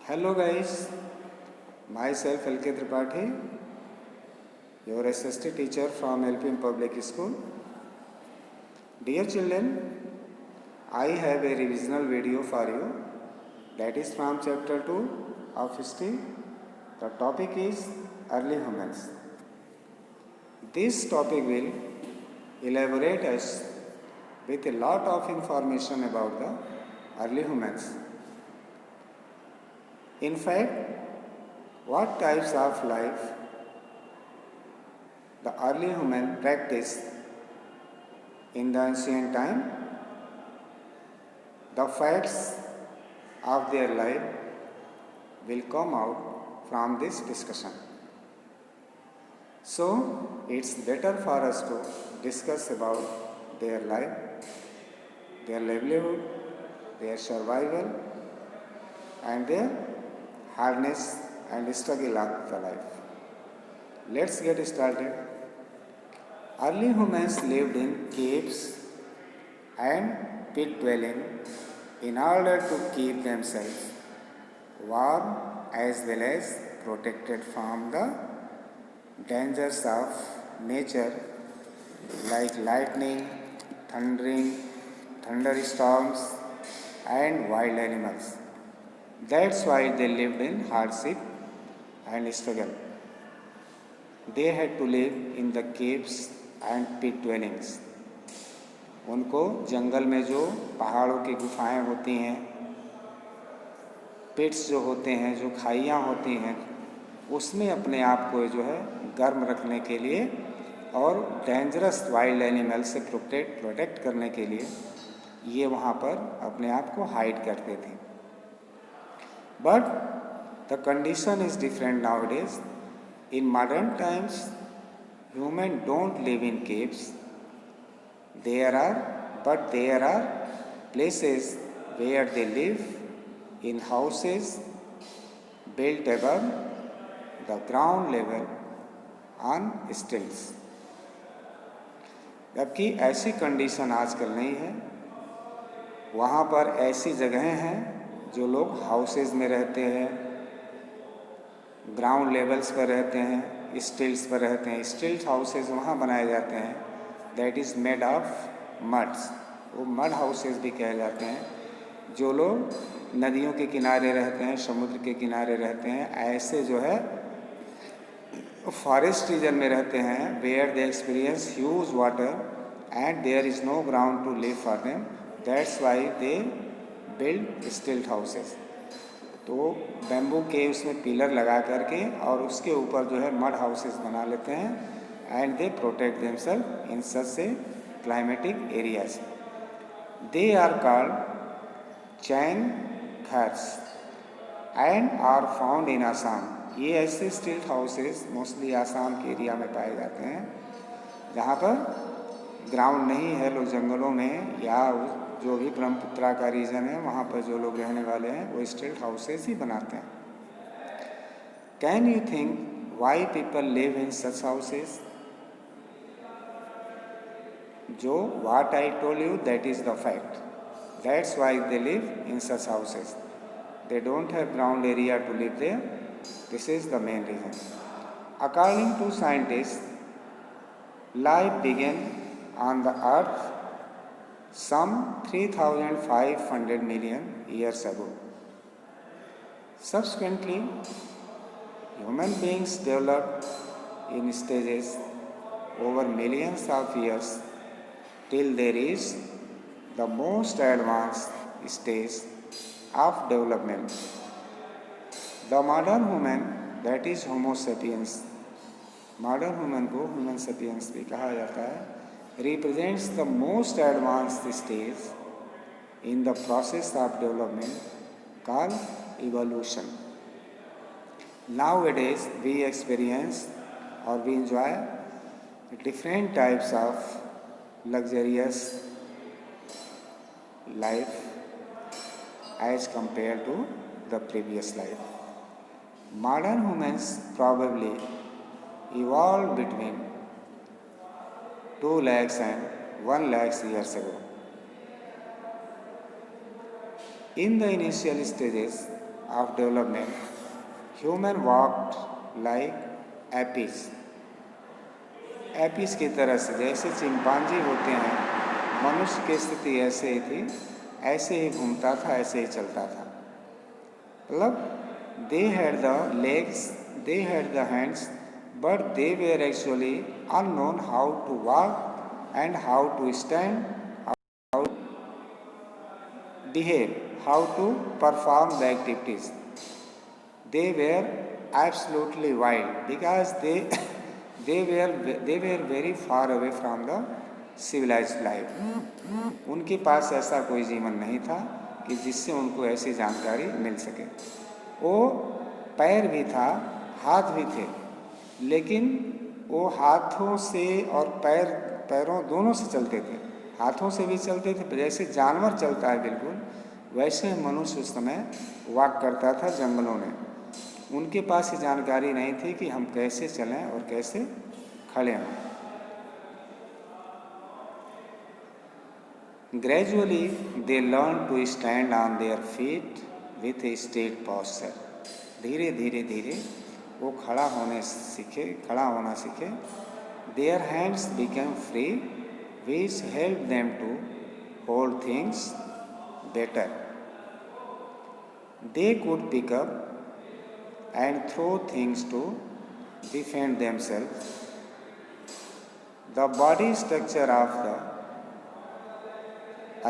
Hello guys, myself LK Tripathi, your SST teacher from LPM Public School. Dear children, I have a revisional video for you that is from chapter 2 of history. The topic is early humans. This topic will elaborate us with a lot of information about the early humans. In fact, what types of life the early human practiced in the ancient time, the facts of their life will come out from this discussion. So, it's better for us to discuss about their life, their livelihood, their survival, and their hardness and struggle of the life. Let's get started. Early humans lived in caves and pit dwelling in order to keep themselves warm as well as protected from the dangers of nature like lightning, thunderstorms, and wild animals. That's why they lived in hardship and struggle. They had to live in the caves and pit dwellings. उनको जंगल में जो पहाड़ों की गुफाएं होती हैं, पिट्स जो होते हैं, जो खाइयाँ होती हैं, उसमें अपने आप को जो है गर्म रखने के लिए और डेंजरस वाइल्ड एनिमल से प्रोटेक्ट करने के लिए ये वहाँ पर अपने आप को हाइड करते थे. But the condition is different nowadays. In modern times, humans don't live in caves. There are places where they live in houses built above the ground level on stilts. जबकि ऐसी कंडीशन आजकल नहीं है. वहाँ पर ऐसी जगहें हैं जो लोग हाउसेज में रहते हैं, ग्राउंड लेवल्स पर रहते हैं, स्टिल्स पर रहते हैं. स्टिल्ट हाउसेज वहाँ बनाए जाते हैं that is made of muds. वो मड हाउसेज भी कहे जाते हैं. जो लोग नदियों के किनारे रहते हैं, समुद्र के किनारे रहते हैं, ऐसे जो है फॉरेस्ट रीजन में रहते हैं where they experience huge water and there is no ground to live for them. That's why they build stilt houses. तो बैम्बू के उसमें पिलर लगा करके और उसके ऊपर जो है मड हाउसेज बना लेते हैं and they protect themselves in such से climatic areas. They are called Chang ghars and are found in Assam. ये ऐसे स्टिल्ट हाउसेज मोस्टली आसाम के एरिया में पाए जाते हैं जहाँ पर ग्राउंड नहीं है. लोग जंगलों में या जो भी ब्रह्मपुत्रा का रीजन है वहाँ पर जो लोग रहने वाले हैं वो स्टिल्ट हाउसेज ही बनाते हैं. Can you think why people live in such houses? जो what I told you that is the fact. That's why they live in such houses. They don't have ground area to live there. This is the main reason. According to scientist, life began on the earth some 3,500 million years ago. Subsequently, human beings developed in stages over millions of years till they reached the most advanced stage of development. The modern human, that is Homo sapiens, modern human को human sapiens भी कहा जाता है, represents the most advanced stage in the process of development called evolution. Nowadays we experience or we enjoy different types of luxurious life as compared to the previous life. Modern humans probably evolved between 2 lakhs and 1 lakhs years ago. In the initial stages, of development, human walked like apes. Apis की तरह से, जैसे chimpanzee होते हैं, मनुष्य की स्थिति ऐसे ही थी, ऐसे ही घूमता था, ऐसे ही चलता था. मतलब they had the legs, they had the hands, but they were actually unknown how to walk and how to stand, how behave, how to perform the activities. They were absolutely wild because they were very far away from the civilized life. उनके पास ऐसा कोई जीवन नहीं था कि जिससे उनको ऐसी जानकारी मिल सके. वो पैर भी था, हाथ भी थे, लेकिन वो हाथों से और पैरों दोनों से चलते थे. हाथों से भी चलते थे, जैसे जानवर चलता है बिल्कुल वैसे मनुष्य उस समय वॉक करता था जंगलों में. उनके पास ये जानकारी नहीं थी कि हम कैसे चलें और कैसे खड़े हों. Gradually they learn to stand on their feet with a straight posture. धीरे धीरे धीरे वो खड़ा होना सीखे. Their hands became free which helped them to hold things better. They could pick up and throw things to defend themselves. The body structure of the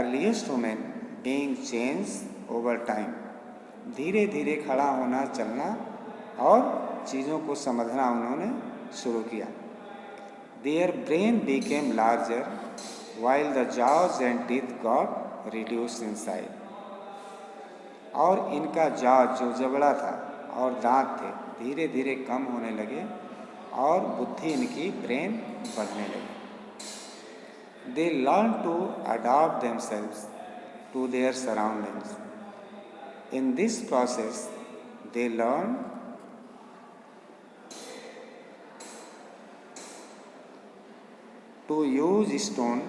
earliest human being changed over time. धीरे धीरे खड़ा होना, चलना और चीज़ों को समझना उन्होंने शुरू किया. Their brain became larger while the jaws and teeth got reduced in size. और इनका jaws जो जबड़ा था और दांत थे धीरे धीरे कम होने लगे और बुद्धि इनकी ब्रेन बढ़ने लगी. They learned to adapt themselves to their surroundings. In this process, they learned to use stone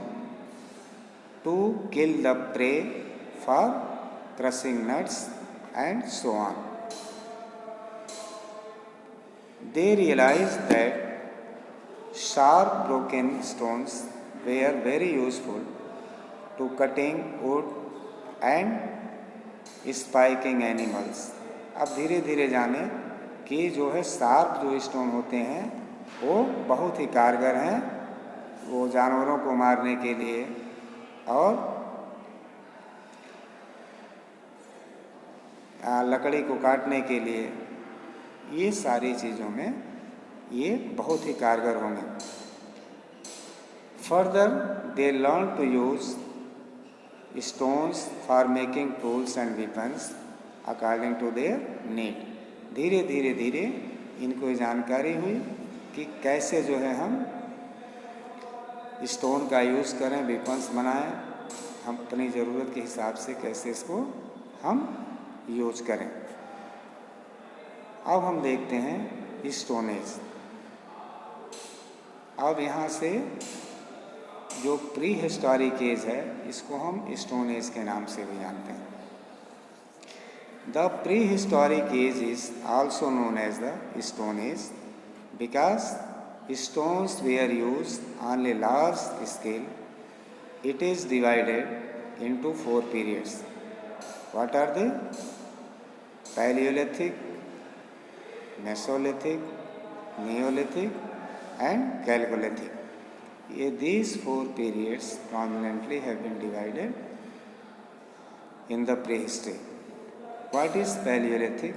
to kill the prey for crushing nuts and so on. They realized that sharp broken stones were very useful to cutting wood and spiking animals. अब धीरे धीरे जाने कि जो है sharp जो stone होते हैं वो बहुत ही कारगर हैं वो जानवरों को मारने के लिए और लकड़ी को काटने के लिए. ये सारी चीज़ों में ये बहुत ही कारगर होंगे. Further they learn to use stones for making tools and weapons according to their need. धीरे धीरे धीरे इनको जानकारी हुई कि कैसे जो है हम स्टोन का यूज़ करें, वेपन्स बनाएं, हम अपनी ज़रूरत के हिसाब से कैसे इसको हम यूज करें. अब हम देखते हैं स्टोन एज. अब यहाँ से जो प्री हिस्टोरिक एज है इसको हम स्टोन एज के नाम से भी जानते हैं. The prehistoric age is also known as the stone age because stones were used on a large scale. It is divided into 4 periods. What are they? Paleolithic, Mesolithic, Neolithic and Chalcolithic. These 4 periods prominently have been divided in the prehistory. What is Paleolithic?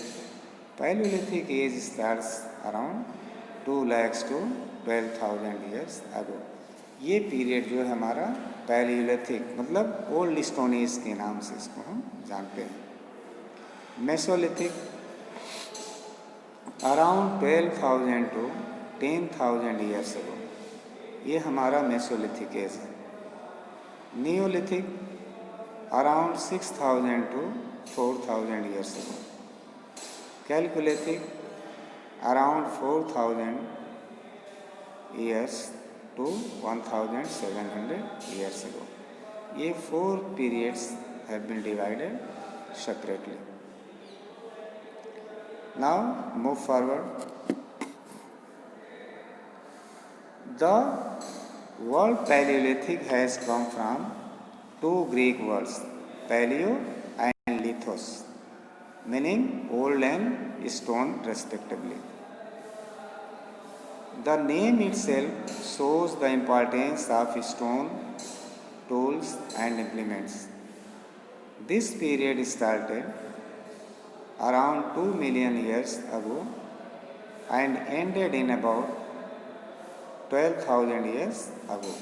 Paleolithic age starts around 2 lakhs to 12,000 years ago. ये period जो है हमारा Palaeolithic मतलब old stone age के नाम से इसको हम जानते हैं. Mesolithic around 12,000 to 10,000 years ago. ये हमारा मेसोलिथिक एज है. Neolithic around 6,000 to 4,000 years ago. Chalcolithic around 4,000 years to 1,700 years ago. ये 4 periods have been divided separately. Now move forward. The word Paleolithic has come from two Greek words, paleo and lithos, meaning old and stone respectively. The name itself shows the importance of stone, tools, and implements. This period started around 2 million years ago and ended in about 12,000 years ago.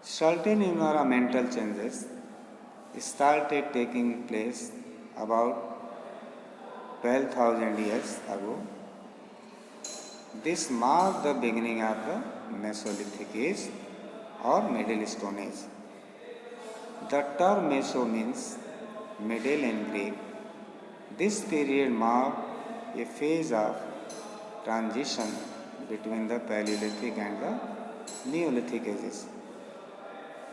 Certain environmental changes started taking place about 12,000 years ago. This marked the beginning of the Mesolithic Age or Middle Stone Age. The term Meso means middle in Greek. This period marked a phase of transition between the Paleolithic and the Neolithic ages.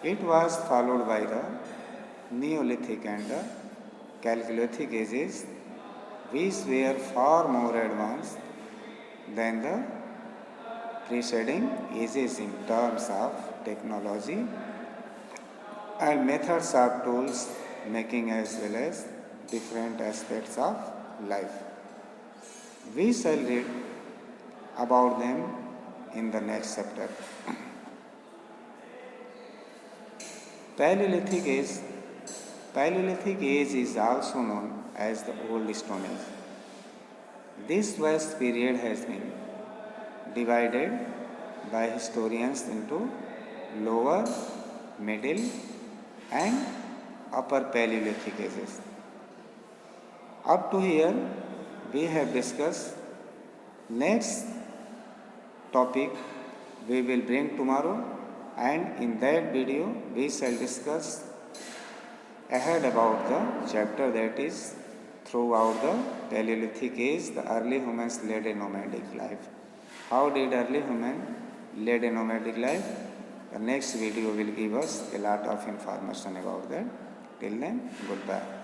It was followed by the Neolithic and the Chalcolithic ages, which were far more advanced than the preceding ages in terms of technology and methods of tools making as well as different aspects of life. We shall read about them in the next chapter. Paleolithic Age. Paleolithic Age is also known as the Old Stone Age. This vast period has been divided by historians into lower, middle, and upper Paleolithic ages. Up to here, we have discussed. Next topic we will bring tomorrow, and in that video we shall discuss ahead about the chapter that is throughout the Paleolithic age, the early humans led a nomadic life. How did early human led a nomadic life? The next video will give us a lot of information about that. Till then, goodbye.